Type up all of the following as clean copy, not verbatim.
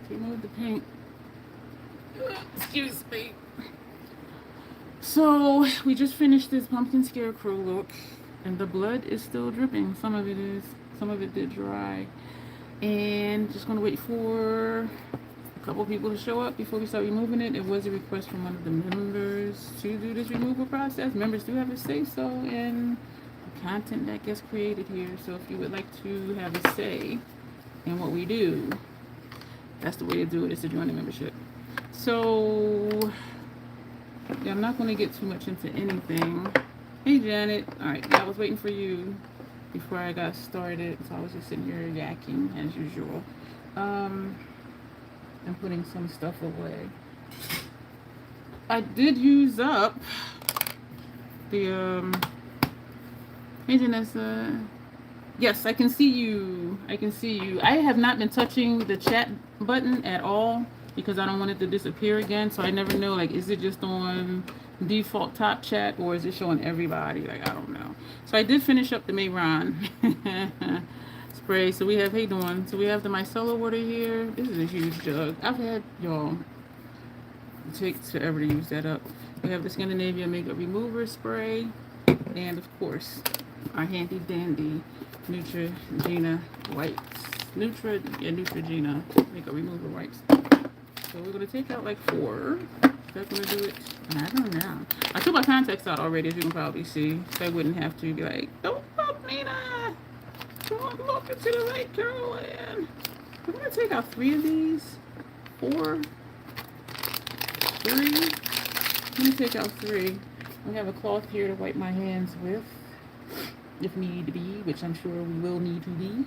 remove the paint. Excuse me. So we just finished this pumpkin scarecrow look, and the blood is still dripping. Some of it is, some of it did dry. And just gonna wait for a couple people to show up before we start removing it. It was a request from one of the members to do this removal process. Members do have a say so in the content that gets created here. So if you would like to have a say in what we do, that's the way to do it, is to join the membership. So yeah, I'm not going to get too much into anything. Hey Janet. Alright, yeah, I was waiting for you before I got started, so I was just sitting here yakking as usual. I'm putting some stuff away. I did use up the hey Janessa. Yes, I can see you. I can see you. I have not been touching the chat button at all because I don't want it to disappear again. So I never know, like, is it just on default top chat or is it showing everybody? Like, I don't know. So I did finish up the Mayron spray. So we have, hey Dawn. So we have the micellar water here. This is a huge jug. I've had, y'all, it takes forever to use that up. We have the Scandinavia makeup remover spray. And of course, our handy dandy Neutrogena wipes. Neutrogena makeup remover wipes. So we're gonna take out like 4. Is that gonna do it? I don't know. I took my contacts out already, as you can probably see, so I wouldn't have to be like, don't look, Nina. Don't look into the light, Carolyn. I'm gonna take out 3 of these. 4, 3. I'm gonna take out 3. I have a cloth here to wipe my hands with, if need to be, which I'm sure we will need to be.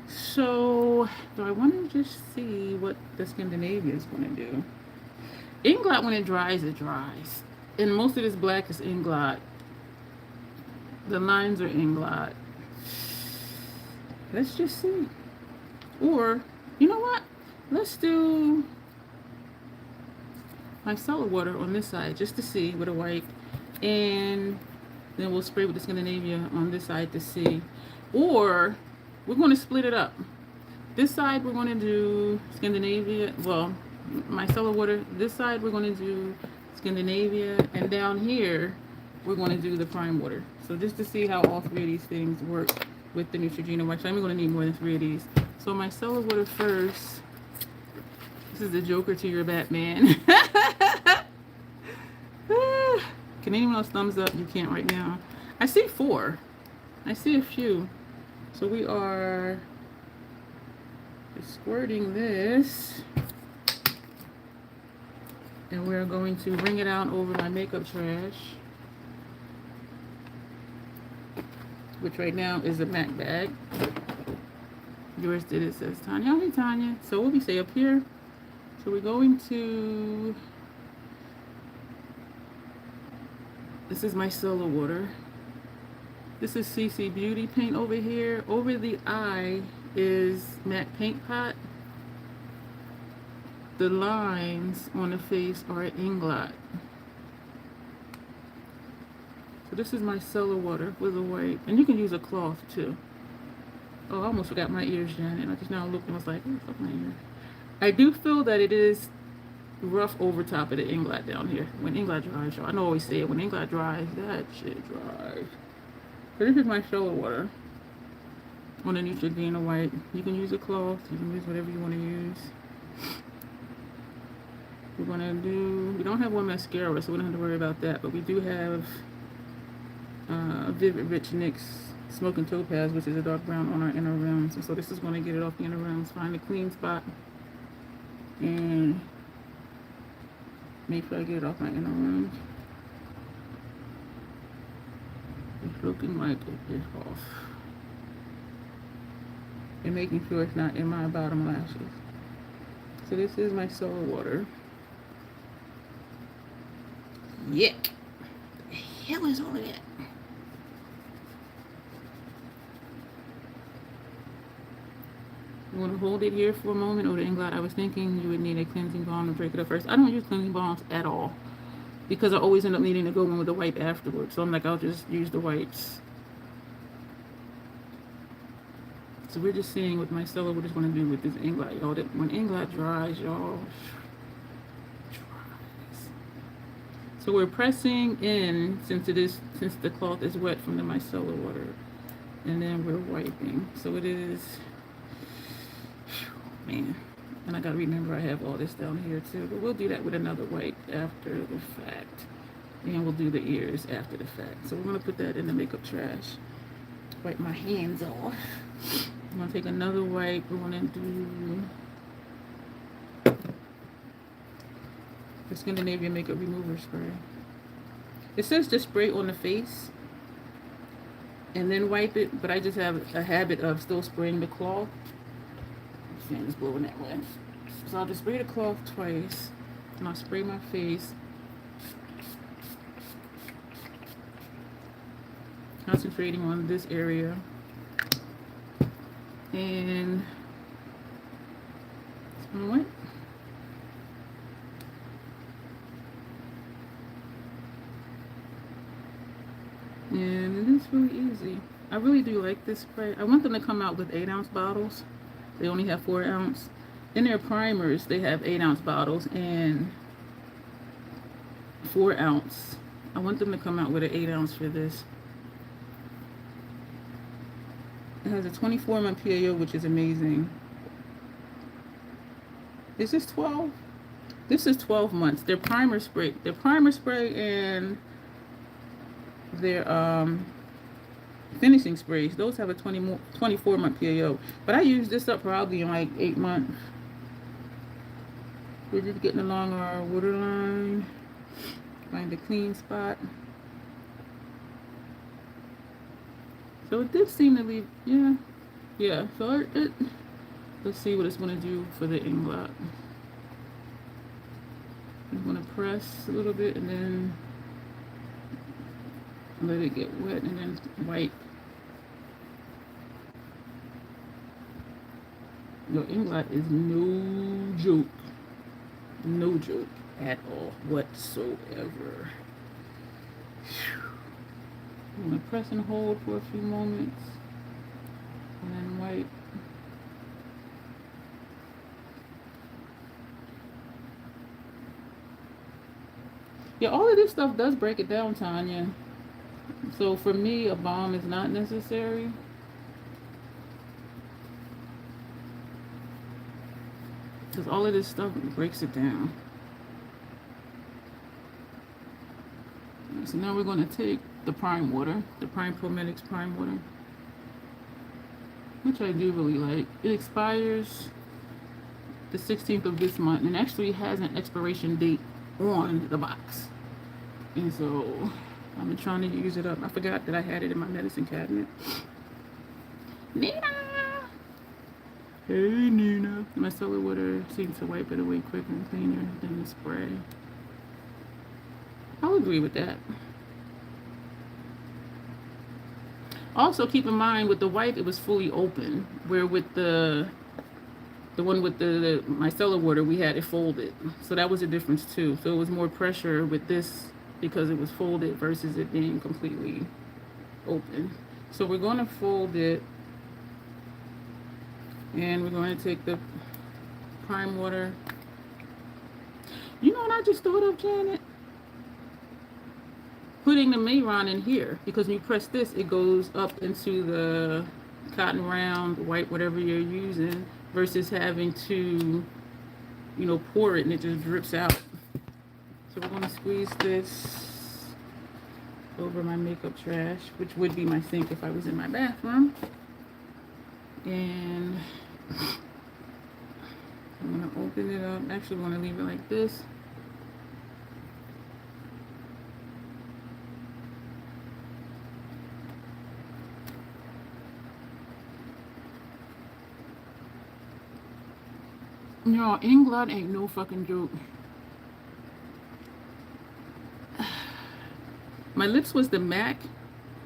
So, do I want to just see what the Scandinavia is going to do? Inglot, when it dries, and most of this black is Inglot. The lines are Inglot. Let's just see. Or, you know what? Let's do micellar water on this side just to see with a wipe, and then we'll spray with the Scandinavia on this side to see. Or we're going to split it up. This side we're going to do Scandinavia, well, micellar water. This side we're going to do Scandinavia, and down here we're going to do the prime water. So just to see how all 3 of these things work with the Neutrogena wipes. I'm going to need more than 3 of these. So micellar water first. This is the Joker to your Batman. Can anyone else thumbs up? You can't right now. I see 4. I see a few. So we are squirting this. And we're going to bring it out over my makeup trash, which right now is a MAC bag. Yours did, it says Tanya. Hey Tanya. So what we say up here? So we're going to, this is micellar water. This is CC Beauty paint over here. Over the eye is MAC Paint Pot. The lines on the face are Inglot. So this is micellar water with a wipe. And you can use a cloth too. Oh, I almost forgot my ears, Janet. I just now looked and was like, oh, fuck my ear. I do feel that it is rough over top of the Inglot down here. When Inglot dries, y'all. I know I always say it. When Inglot dries, that shit dries. So this is my micellar water on a Neutrogena wipe. You can use a cloth. You can use whatever you want to use. We're going to do, we don't have one mascara, so we don't have to worry about that. But we do have Vivid Rich NYX Smoking Topaz, which is a dark brown on our inner rims. And so this is going to get it off the inner rims. Find a clean spot. And make sure I get it off my inner rims. It's looking like it is off. And making sure it's not in my bottom lashes. So this is my solar water. Yuck. The hell is all of that? You want to hold it here for a moment, or the Inglot? I was thinking you would need a cleansing balm to break it up first. I don't use cleansing balms at all because I always end up needing to go in with the wipe afterwards. So I'm like, I'll just use the wipes. So we're just seeing with micellar what it's going to do with this inglot, y'all. That when inglot dries, y'all, dries. So we're pressing in since the cloth is wet from the micellar water, and then we're wiping. So it is, man. And I gotta remember I have all this down here too. But we'll do that with another wipe after the fact, and we'll do the ears after the fact. So we're gonna put that in the makeup trash. Wipe my hands off. I'm gonna take another wipe. We're gonna do the Scandinavian makeup remover spray. It says just spray on the face and then wipe it, but I just have a habit of still spraying the cloth. The fan is blowing that way. So I'll just spray the cloth twice, and I'll spray my face. Concentrating on this area. And what? And it is really easy. I really do like this spray. I want them to come out with 8-ounce bottles. They only have 4 ounce. In their primers, they have 8-ounce bottles and 4 ounce. I want them to come out with an 8 ounce for this. It has a 24-month PAO, which is amazing. Is this 12? This is 12 months. Their primer spray and their finishing sprays, those have a 24-month PAO. But I use this up probably in like 8 months. We're just getting along our waterline. Find a clean spot. So it did seem to leave, yeah. So let's see what it's going to do for the inglot. I'm going to press a little bit and then let it get wet and then wipe. Your inglot is no joke at all whatsoever. I'm going to press and hold for a few moments and then wipe. Yeah, all of this stuff does break it down, Tanya. So for me, a balm is not necessary. Because all of this stuff breaks it down. So now we're going to take the prime water, the Prime Promedics prime water, which I do really like. It expires the 16th of this month and actually has an expiration date on the box. And so I've been trying to use it up. I forgot that I had it in my medicine cabinet. Nina! Hey, Nina. My solar water seems to wipe it away quicker and cleaner than the spray. I'll agree with that. Also, keep in mind with the wipe, it was fully open, where with the one with the micellar water, we had it folded. So that was a difference too. So it was more pressure with this because it was folded versus it being completely open. So we're going to fold it, and we're going to take the prime water. You know what I just thought of, Janet? Putting the Mayron in here, because when you press this, it goes up into the cotton round, white, whatever you're using, versus having to, pour it and it just drips out. So we're going to squeeze this over my makeup trash, which would be my sink if I was in my bathroom. And I'm going to open it up. Actually, I'm going to leave it like this. No, inglot ain't no fucking joke. My lips was the MAC.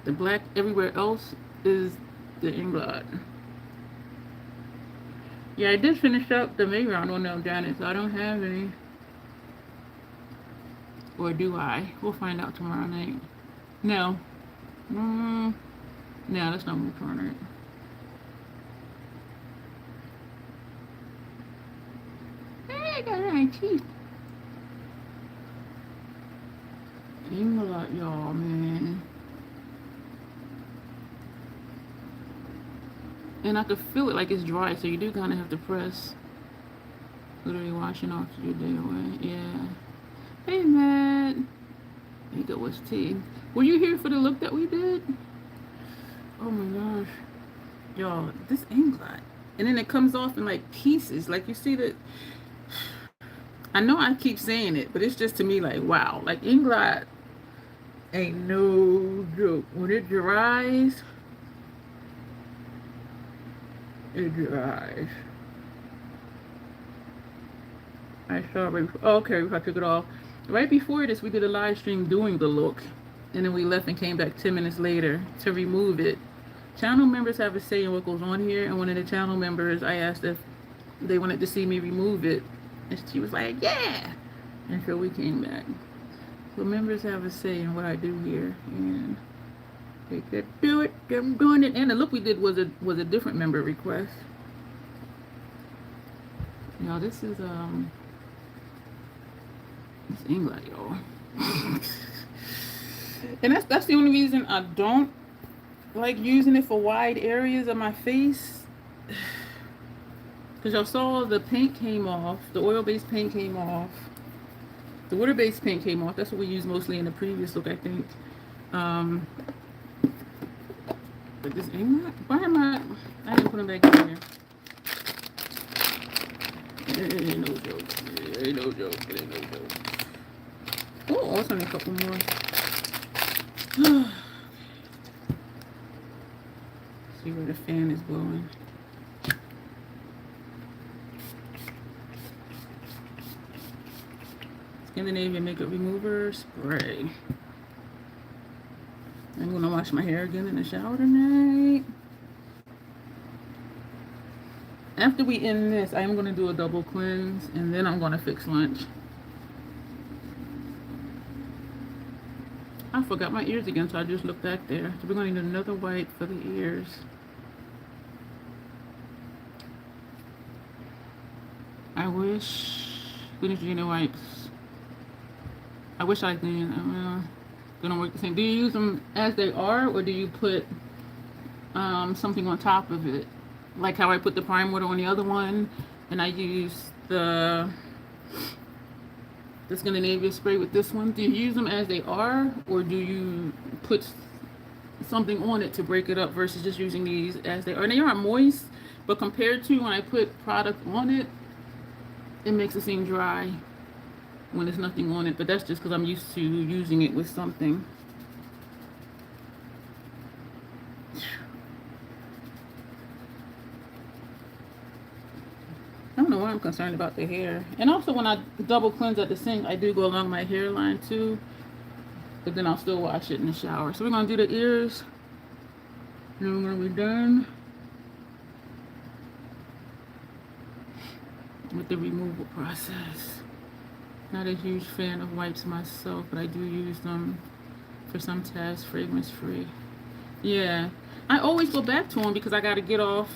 The black everywhere else is the inglot. Yeah, I did finish up the Mayron one now, Janet, so I don't have any. Or do I? We'll find out tomorrow night. No. No, that's not what I'm trying to. I got my teeth. Ain't a lot, y'all, man. And I could feel it like it's dry, so you do kind of have to press. Literally washing off your day away. Yeah. Hey, Matt. There you go, what's tea? Were you here for the look that we did? Oh my gosh. Y'all, this ain't glad. And then it comes off in like pieces. Like you see that. I know I keep saying it, but it's just to me like, wow. Like Inglot ain't no joke. When it dries, it dries. I saw it right before. Oh, okay, if I took it off. Right before this, we did a live stream doing the look. And then we left and came back 10 minutes later to remove it. Channel members have a say in what goes on here. And one of the channel members, I asked if they wanted to see me remove it. And she was like, yeah. And so we came back. So members have a say in what I do here. And they could do it. I'm doing it. And the look we did was a different member request. Y'all, this is it's English, y'all. And that's the only reason I don't like using it for wide areas of my face. Because y'all saw the paint came off, the oil-based paint came off, the water-based paint came off. That's what we used mostly in the previous look, I think. But this ain't, why am I didn't put them back in here. It ain't no joke. It ain't no joke. It ain't no joke. Oh, also need a couple more. See where the fan is blowing. Scandinavian makeup remover spray. I'm gonna wash my hair again in the shower tonight. After we end this, I'm gonna do a double cleanse and then I'm gonna fix lunch. I forgot my ears again, so I just looked back there. So we're gonna need another wipe for the ears. I wish Neutrogena wipes. I wish I did. They don't work the same. Do you use them as they are, or do you put something on top of it? Like how I put the prime water on the other one, and I use the Scandinavia spray with this one. Do you use them as they are, or do you put something on it to break it up versus just using these as they are? And they are moist, but compared to when I put product on it, it makes it seem dry when there's nothing on it. But that's just because I'm used to using it with something. I don't know why I'm concerned about the hair. And also when I double cleanse at the sink, I do go along my hairline too. But then I'll still wash it in the shower. So we're going to do the ears. And we're going to be done with the removal process. Not a huge fan of wipes myself, but I do use them for some tests, fragrance free. Yeah. I always go back to them because I got to get off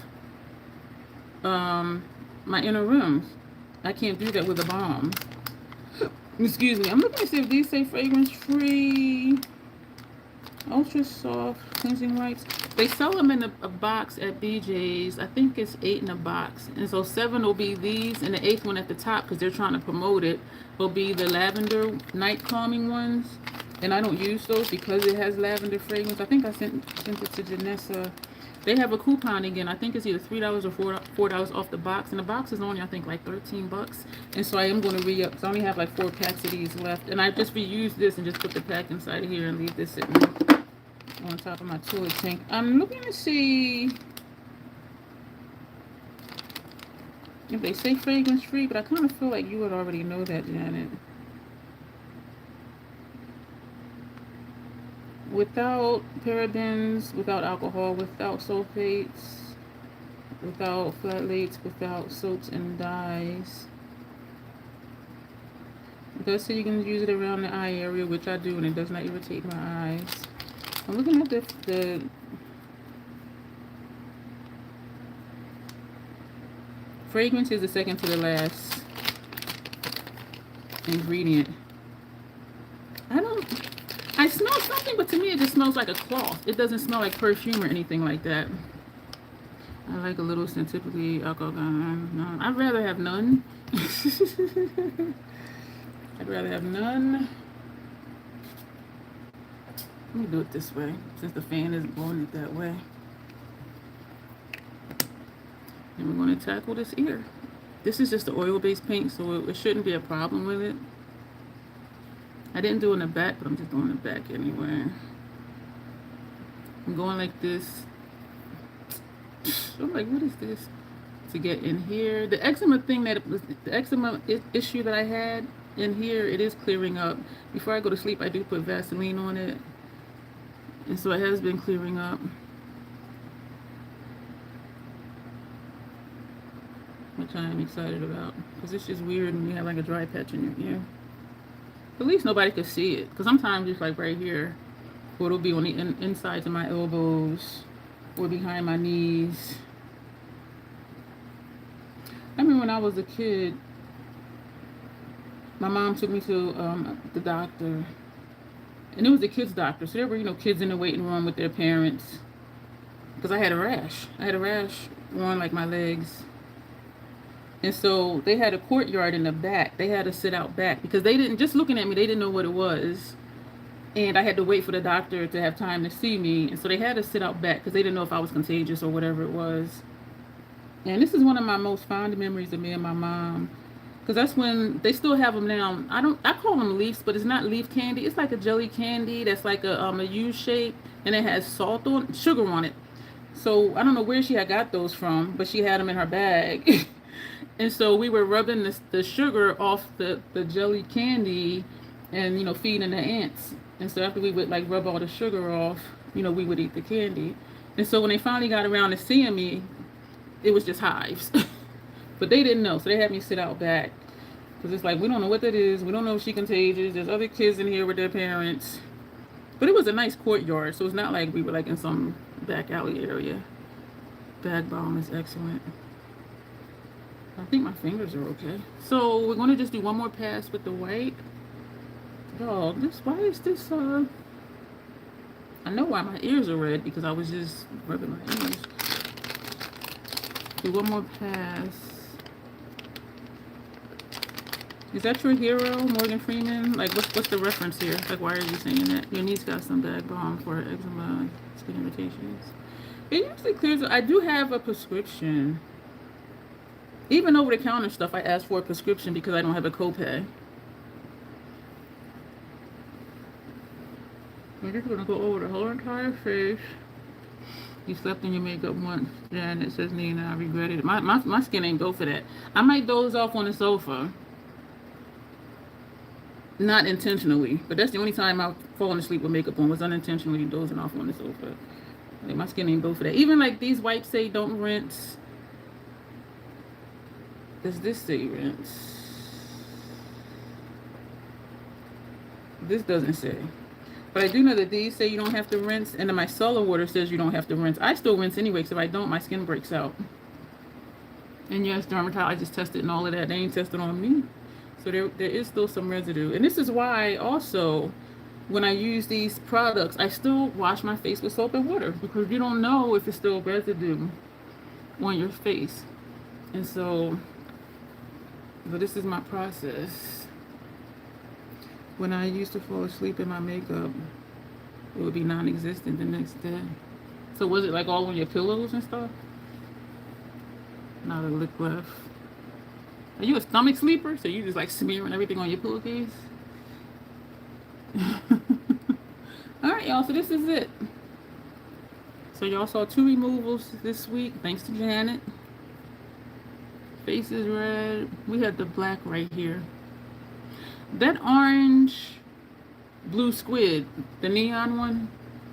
my inner rims. I can't do that with a balm. Excuse me. I'm looking to see if these say fragrance free. Ultra soft cleansing wipes. They sell them in a box at BJ's. I think it's 8 in a box. And so 7 will be these, and the 8th one at the top, because they're trying to promote it, will be the lavender night calming ones. And I don't use those because it has lavender fragrance. I think I sent it to Janessa. They have a coupon again. I think it's either $3 or $4 off the box. And the box is only, I think, like 13 bucks. And so I am going to re-up. So I only have like 4 packs of these left. And I just reused this and just put the pack inside of here and leave this sitting on top of my toilet tank. I'm looking to see if they say fragrance free, but I kind of feel like you would already know that, Janet. Without parabens, without alcohol, without sulfates, without phthalates, without soaps and dyes. It does say you can use it around the eye area, which I do, and it does not irritate my eyes. I'm looking at the fragrance is the second to the last. ingredient. I smell something, but to me it just smells like a cloth. It doesn't smell like perfume or anything like that. I like a little scientifically alcohol. No, I'd rather have none. I'd rather have none. Let me do it this way, since the fan is blowing it that way. And we're going to tackle this ear. This is just the oil-based paint, so it shouldn't be a problem with it. I didn't do it in the back, but I'm just doing the back anyway. I'm going like this. I'm like, what is this? To get in here. The eczema thing the eczema issue that I had in here, it is clearing up. Before I go to sleep, I do put Vaseline on it. And so it has been clearing up. Which I am excited about. Because it's just weird when you have like a dry patch in your ear. At least nobody could see it. Because sometimes it's like right here. Or it'll be on the insides of my elbows. Or behind my knees. I remember when I was a kid, my mom took me to the doctor. And it was a kid's doctor. So there were, kids in the waiting room with their parents. Because I had a rash. I had a rash on like my legs. And so they had a courtyard in the back. They had to sit out back. Because they didn't, just looking at me, they didn't know what it was. And I had to wait for the doctor to have time to see me. And so they had to sit out back because they didn't know if I was contagious or whatever it was. And this is one of my most fond memories of me and my mom. Because that's when, they still have them now. I call them leaves, but it's not leaf candy. It's like a jelly candy that's like a U shape. And it has sugar on it. So I don't know where she had got those from, but she had them in her bag. And so we were rubbing the sugar off the jelly candy and, feeding the ants. And so after we would like rub all the sugar off, we would eat the candy. And so when they finally got around to seeing me, it was just hives. But they didn't know, so they had me sit out back. Because it's like, we don't know what that is. We don't know if she's contagious. There's other kids in here with their parents. But it was a nice courtyard, so it's not like we were like in some back alley area. Bag balm is excellent. I think my fingers are okay. So we're going to just do one more pass with the white. Oh, why is this, I know why my ears are red, because I was just rubbing my ears. Do one more pass. Is that your hero, Morgan Freeman? Like, what's the reference here? Like, why are you saying that? Your niece got some bag balm for eczema, skin irritations. It usually clears. I do have a prescription. Even over-the-counter stuff, I ask for a prescription because I don't have a copay. We're just gonna go over the whole entire face. You slept in your makeup once, and it says Nina, I regretted it. My skin ain't built for that. I might doze off on the sofa. Not intentionally, but that's the only time I've fallen asleep with makeup on, was unintentionally dozing off on the sofa. Like, my skin ain't built for that. Even like these wipes say don't rinse. Does this say rinse? This doesn't say. But I do know that these say you don't have to rinse, and then my micellar water says you don't have to rinse. I still rinse anyway, because if I don't, my skin breaks out. And yes, dermatologist tested and all of that. They ain't tested on me. So there is still some residue. And this is why also, when I use these products, I still wash my face with soap and water, because you don't know if it's still residue on your face. And so, but this is my process. When I used to fall asleep in my makeup, it would be non-existent the next day. So was it like all on your pillows and stuff? Not a lick left. Are you a stomach sleeper? So you just like smearing everything on your pillowcase? Alright, y'all, so this is it. So y'all saw 2 removals this week, thanks to Janet. Face is red. We had the black right here. That orange blue squid, the neon one,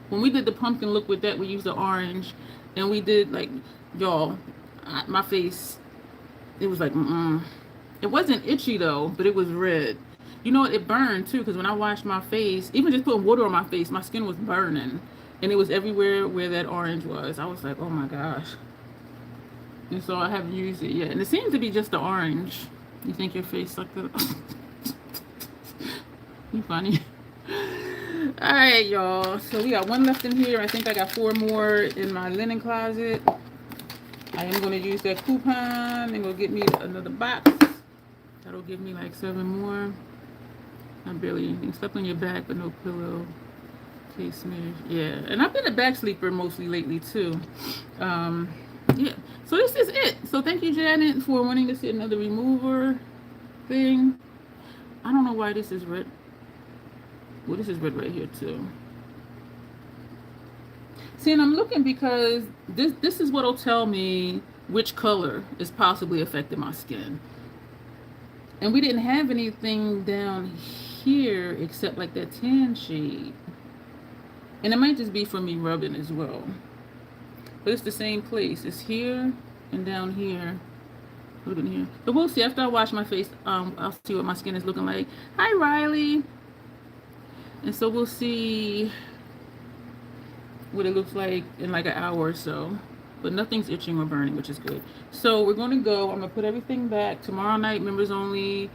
when we did the pumpkin look with that, we used the orange, and we did like, y'all, my face, it was like, It wasn't itchy though, but it was red. You know what, it burned too, because when I washed my face, even just putting water on my face, my skin was burning, and it was everywhere where that orange was. I was like, oh my gosh. And so I haven't used it yet, and it seems to be just the orange. You think your face sucked it up? You funny. All right, y'all. So we got one left in here. I think I got 4 more in my linen closet. I am going to use that coupon and go get me another box. That'll give me like 7 more. Not barely anything. Slept on your back, but no pillow. Case smears. Yeah, and I've been a back sleeper mostly lately too. Yeah. So this is it. So thank you, Janet, for wanting to see another remover thing. I don't know why this is red. Well, this is red right here too. See, and I'm looking because this is what'll tell me which color is possibly affecting my skin. And we didn't have anything down here except like that tan shade. And it might just be from me rubbing as well. But it's the same place. It's here and down here. Look in here. But we'll see. After I wash my face, I'll see what my skin is looking like. Hi, Riley. And so we'll see what it looks like in like an hour or so. But nothing's itching or burning, which is good. So we're going to go. I'm going to put everything back. Tomorrow night, members only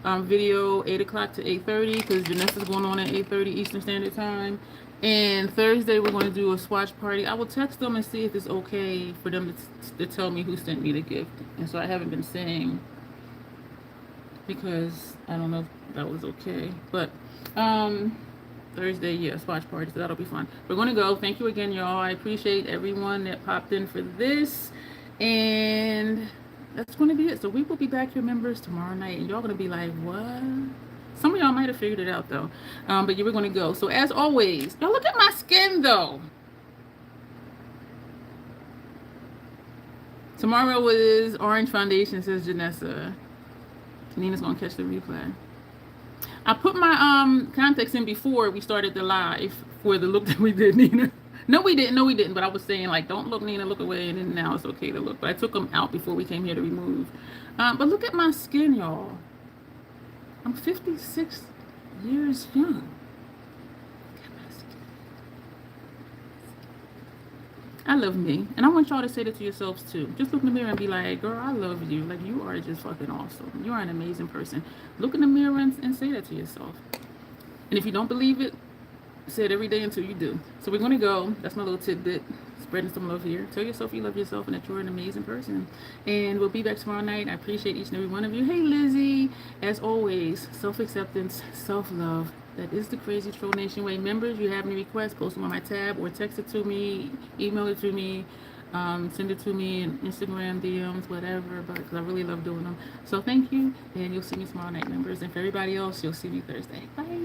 video, 8 o'clock to 8:30, because Janessa's going on at 8:30 Eastern Standard Time. And Thursday, we're going to do a swatch party. I will text them and see if it's okay for them to tell me who sent me the gift. And so I haven't been saying, because I don't know if that was okay. But Thursday, yeah, swatch party, so that'll be fun. We're going to go. Thank you again, y'all. I appreciate everyone that popped in for this. And that's going to be it. So we will be back here, members, tomorrow night. And y'all going to be like, what? Some of y'all might have figured it out, though. But yeah, we're going to go. So as always, y'all look at my skin, though. Tomorrow is orange foundation, says Janessa. Nina's going to catch the replay. I put my contacts in before we started the live for the look that we did, Nina. No, we didn't. But I was saying, like, don't look, Nina, look away. And then now it's okay to look. But I took them out before we came here to remove. But look at my skin, y'all. I'm 56 years young. I love me. And I want y'all to say that to yourselves too. Just look in the mirror and be like, girl, I love you. Like, you are just fucking awesome. You are an amazing person. Look in the mirror and say that to yourself. And if you don't believe it, say it every day until you do. So we're going to go. That's my little tidbit. Spreading some love here. Tell yourself you love yourself and that you're an amazing person. And we'll be back tomorrow night. I appreciate each and every one of you. Hey, Lizzie. As always, self-acceptance, self-love. That is the Crazy Troll Nation way. Members, you have any requests, post them on my tab or text it to me, email it to me, send it to me in Instagram, DMs, whatever, because I really love doing them. So thank you, and you'll see me tomorrow night, members. And for everybody else, you'll see me Thursday. Bye.